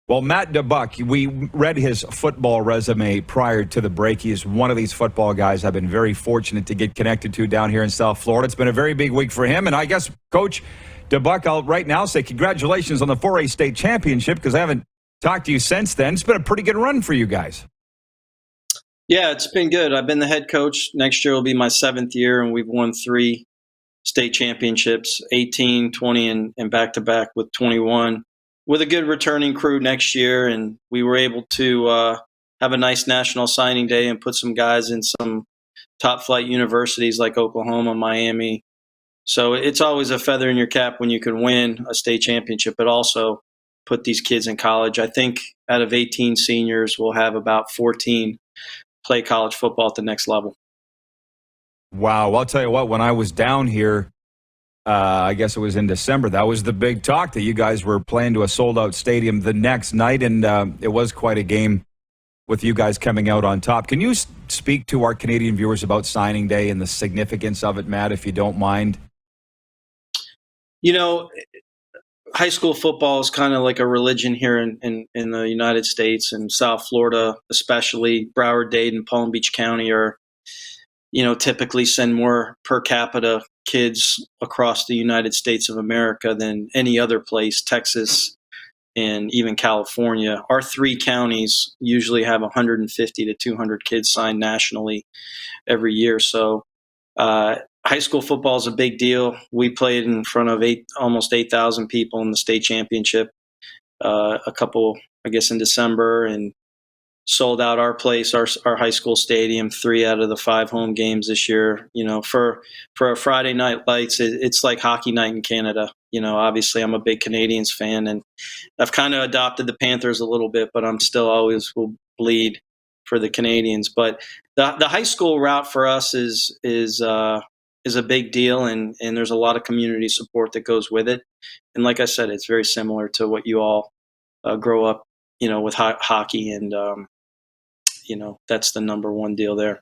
Well, Matt DuBuc, we read his football resume prior to the break. He is one of these football guys I've been very fortunate to get connected to down here in South Florida. It's been a very big week for him. And I guess, Coach DuBuc, I'll right now say congratulations on the 4A state championship because I haven't talked to you since then. It's been a pretty good run for you guys. Yeah, it's been good. I've been the head coach. Next year will be my 7th year, and we've won 3 state championships, 18, 20, and back-to-back with 21. With a good returning crew next year, and we were able to have a nice national signing day and put some guys in some top-flight universities like Oklahoma, Miami. So it's always a feather in your cap when you can win a state championship, but also put these kids in college. I think out of 18 seniors, we'll have about 14 play college football at the next level. Wow. Well, I'll tell you what, when I was down here, I guess it was in December, that was the big talk that you guys were playing to a sold-out stadium the next night, and it was quite a game with you guys coming out on top. Can you speak to our Canadian viewers about signing day and the significance of it, Matt, if you don't mind? You know, high school football is kind of like a religion here in the United States, and South Florida especially. Broward, Dayton, Palm Beach County are, typically send more per capita kids across the United States of America than any other place, Texas and even California. Our 3 counties usually have 150 to 200 kids signed nationally every year. So high school football is a big deal. We played in front of almost 8,000 people in the state championship a couple, I guess, in December, and sold out our place, our high school stadium, 3 out of the 5 home games this year. For a Friday night lights, it's like hockey night in Canada. Obviously I'm a big Canadians fan, and I've kind of adopted the Panthers a little bit, but I'm still always will bleed for the Canadians. But the high school route for us is a big deal, and there's a lot of community support that goes with it. And like I said, it's very similar to what you all grow up, with hockey, and that's the number one deal there.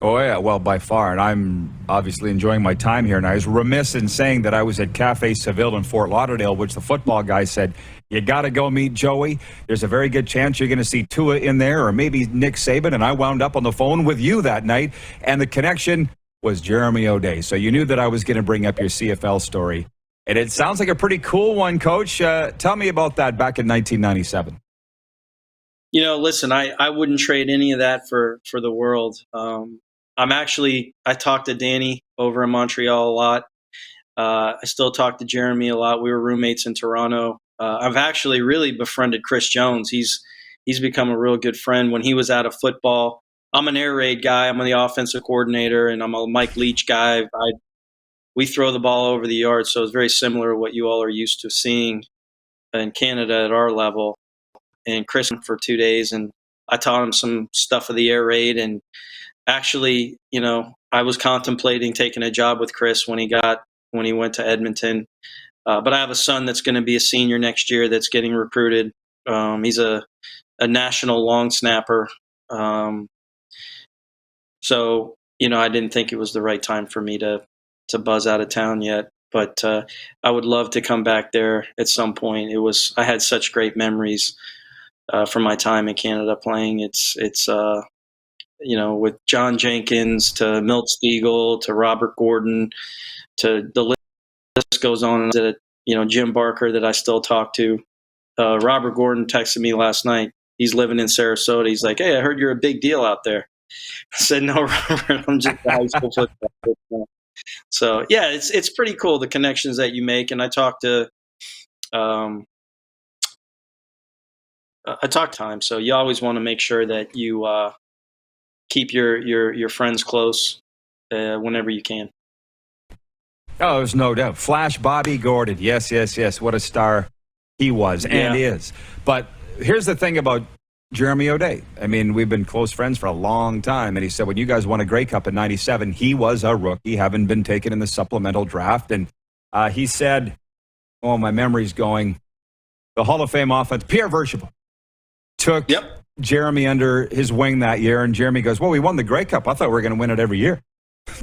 Oh, yeah, well, by far. And I'm obviously enjoying my time here. And I was remiss in saying that I was at Cafe Seville in Fort Lauderdale, which the football guy said, you got to go meet Joey. There's a very good chance you're going to see Tua in there, or maybe Nick Saban. And I wound up on the phone with you that night. And the connection was Jeremy O'Day. So you knew that I was going to bring up your CFL story. And it sounds like a pretty cool one, Coach. Tell me about that back in 1997. Listen, I wouldn't trade any of that for the world. I talked to Danny over in Montreal a lot. I still talk to Jeremy a lot. We were roommates in Toronto. I've actually really befriended Chris Jones. He's become a real good friend. When he was out of football, I'm an air raid guy. I'm the offensive coordinator, and I'm a Mike Leach guy. We throw the ball over the yard, so it's very similar to what you all are used to seeing in Canada at our level. And Chris for 2 days, and I taught him some stuff of the air raid. And actually, I was contemplating taking a job with Chris when he went to Edmonton. But I have a son that's going to be a senior next year that's getting recruited. He's a national long snapper. So, I didn't think it was the right time for me to buzz out of town yet. But I would love to come back there at some point. I had such great memories from my time in Canada playing. It's with John Jenkins to Milt Spiegel to Robert Gordon to the list goes on. Jim Barker that I still talk to. Robert Gordon texted me last night. He's living in Sarasota. He's like, "Hey, I heard you're a big deal out there." I said, "No, Robert, I'm just a high school football." So yeah, it's pretty cool, the connections that you make. And I talk to time. So you always want to make sure that you keep your friends close whenever you can. Oh, there's no doubt. Flash Bobby Gordon. Yes. What a star he was and is. But here's the thing about Jeremy O'Day. I mean, we've been close friends for a long time. And he said when you guys won a Grey Cup in 97, he was a rookie, having been taken in the supplemental draft. And he said, my memory's going, the Hall of Fame offense, Pierre Vercheval took Jeremy under his wing that year. And Jeremy goes, well, we won the Grey Cup. I thought we were going to win it every year.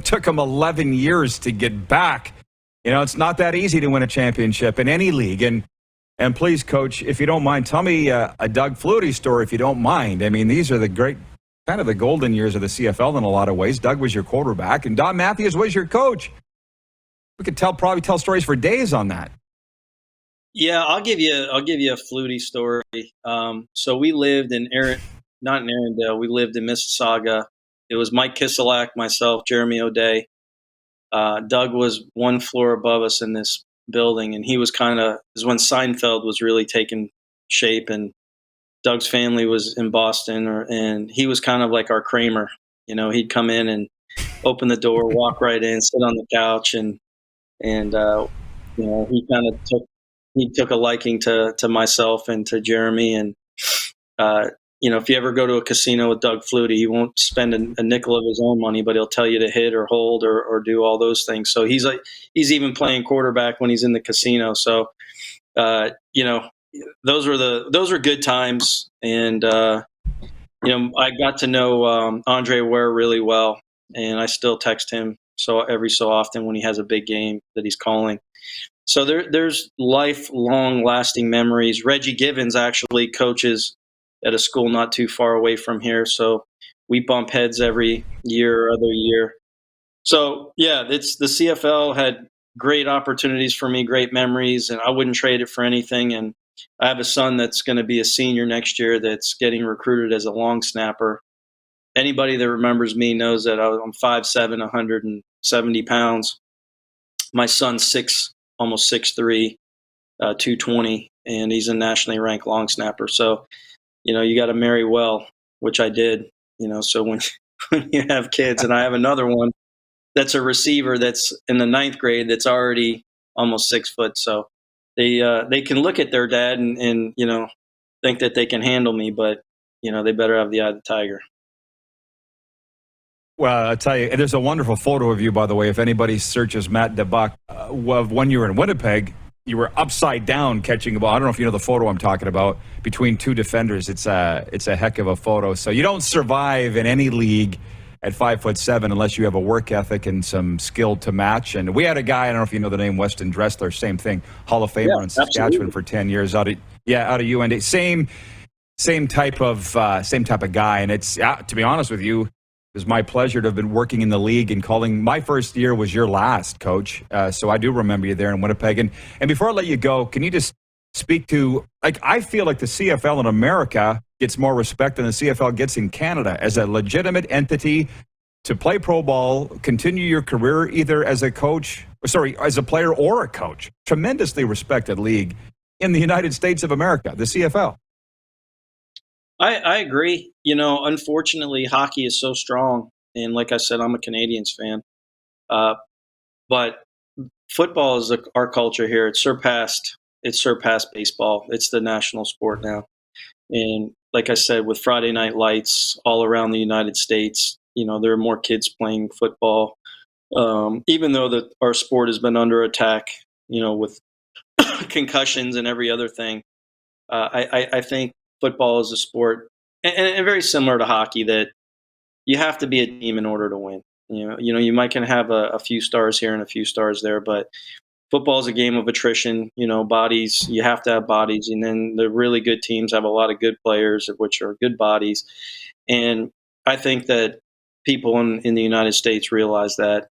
Took him 11 years to get back. It's not that easy to win a championship in any league. And And please, Coach, if you don't mind, tell me a Doug Flutie story, if you don't mind. I mean, these are the great, kind of the golden years of the CFL in a lot of ways. Doug was your quarterback, and Don Matthews was your coach. We could probably tell stories for days on that. Yeah, I'll give you a Flutie story. So we lived not in Arendelle. We lived in Mississauga. It was Mike Kiselak, myself, Jeremy O'Day. Doug was one floor above us in this building, and he was is when Seinfeld was really taking shape, and Doug's family was in Boston, and he was kind of like our Kramer. He'd come in and open the door, walk right in, sit on the couch, and he took a liking to myself and to Jeremy. And if you ever go to a casino with Doug Flutie, he won't spend a nickel of his own money, but he'll tell you to hit or hold or do all those things. So he's even playing quarterback when he's in the casino. So those are good times. And I got to know Andre Ware really well, and I still text him every so often when he has a big game that he's calling. So there's lifelong lasting memories. Reggie Gibbons actually coaches at a school not too far away from here, so we bump heads every year or other year. So yeah, the CFL had great opportunities for me, great memories, and I wouldn't trade it for anything. And I have a son that's going to be a senior next year that's getting recruited as a long snapper. Anybody that remembers me knows that I'm 5'7", 170 pounds. My son's almost 6'3", 220, and he's a nationally ranked long snapper. So, you got to marry well, which I did. So when you have kids, and I have another one that's a receiver that's in the 9th grade that's already almost 6 foot. So they can look at their dad and think that they can handle me, but they better have the eye of the tiger. Well, I'll tell you, there's a wonderful photo of you, by the way. If anybody searches Matt DuBuc, when you were in Winnipeg, you were upside down catching a ball. I don't know if you know the photo I'm talking about, between two defenders. It's a heck of a photo. So you don't survive in any league at 5'7" unless you have a work ethic and some skill to match. And we had a guy, I don't know if you know the name, Weston Dressler, same thing, Hall of Famer in Saskatchewan absolutely. for 10 years out of UND. Same type of guy. And it's to be honest with you, it was my pleasure to have been working in the league and calling. My first year was your last, Coach. So I do remember you there in Winnipeg. And before I let you go, can you just speak to, I feel like the CFL in America gets more respect than the CFL gets in Canada as a legitimate entity to play pro ball, continue your career either as a player or a coach. Tremendously respected league in the United States of America, the CFL. I agree. Unfortunately, hockey is so strong. And like I said, I'm a Canadians fan. But football is our culture here. It's surpassed baseball. It's the national sport now. And like I said, with Friday Night Lights all around the United States, there are more kids playing football. Even though our sport has been under attack, with concussions and every other thing, I think football is a sport, and very similar to hockey, that you have to be a team in order to win. You might can have a few stars here and a few stars there, but football is a game of attrition. Bodies, you have to have bodies, and then the really good teams have a lot of good players, which are good bodies. And I think that people in the United States realize that.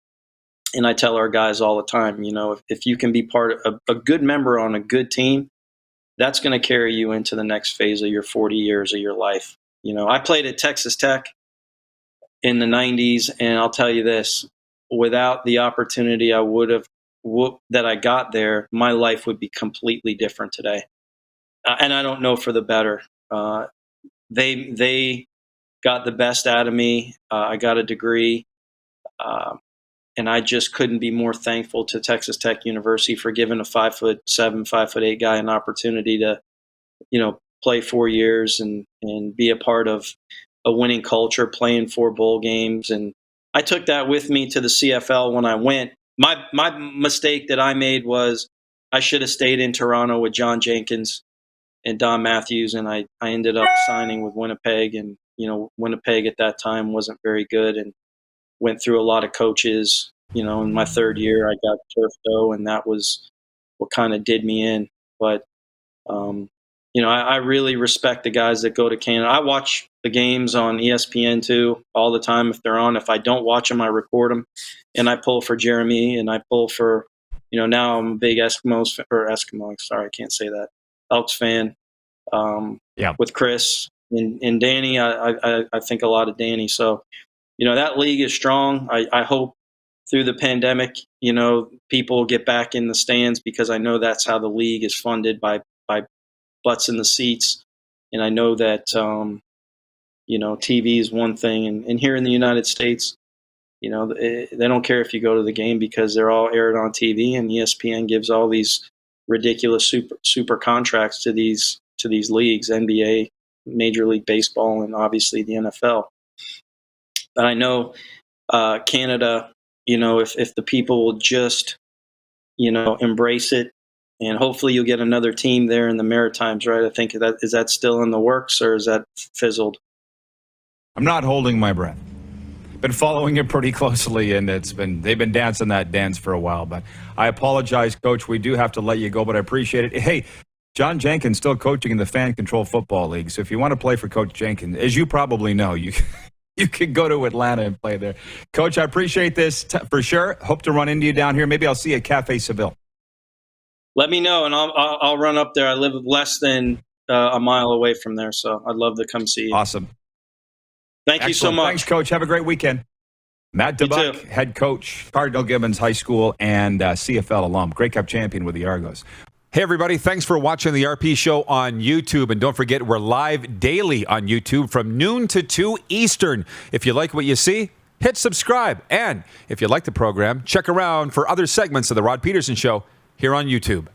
And I tell our guys all the time, if you can be part of a good member on a good team, that's going to carry you into the next phase of your 40 years of your life. I played at Texas Tech in the 90s, and I'll tell you this, without the opportunity that I got there, my life would be completely different today. And I don't know for the better. They got the best out of me. I got a degree. And I just couldn't be more thankful to Texas Tech University for giving a 5'7", 5'8" guy an opportunity to, play 4 years and be a part of a winning culture, playing 4 bowl games. And I took that with me to the CFL when I went. My mistake that I made was I should have stayed in Toronto with John Jenkins and Don Matthews, and I ended up signing with Winnipeg. And, Winnipeg at that time wasn't very good, and went through a lot of coaches. In my 3rd year, I got turf toe, and that was what kind of did me in. But I really respect the guys that go to Canada. I watch the games on ESPN too all the time if they're on. If I don't watch them, I record them, and I pull for Jeremy, and I pull for, now I'm a big Eskimo. Sorry, I can't say that. Elks fan. With Chris and Danny, I think a lot of Danny. So, that league is strong. I hope through the pandemic, people get back in the stands, because I know that's how the league is funded, by butts in the seats. And I know that, TV is one thing. And here in the United States, they don't care if you go to the game, because they're all aired on TV, and ESPN gives all these ridiculous super contracts to these leagues, NBA, Major League Baseball, and obviously the NFL. But I know Canada, if the people will just, embrace it, and hopefully you'll get another team there in the Maritimes, right? I think is that still in the works, or is that fizzled? I'm not holding my breath. Been following it pretty closely, and they've been dancing that dance for a while. But I apologize, Coach. We do have to let you go, but I appreciate it. Hey, John Jenkins still coaching in the Fan Control Football League. So if you want to play for Coach Jenkins, as you probably know, you can go to Atlanta and play there. Coach, I appreciate this for sure. Hope to run into you down here. Maybe I'll see you at Cafe Seville. Let me know, and I'll run up there. I live less than a mile away from there, so I'd love to come see you. Awesome. Thank you so much. Thanks, Coach. Have a great weekend. Matt DuBuc, head coach, Cardinal Gibbons High School, and CFL alum, Grey Cup champion with the Argos. Hey, everybody. Thanks for watching the RP Show on YouTube. And don't forget, we're live daily on YouTube from noon to 2 Eastern. If you like what you see, hit subscribe. And if you like the program, check around for other segments of the Rod Pedersen Show here on YouTube.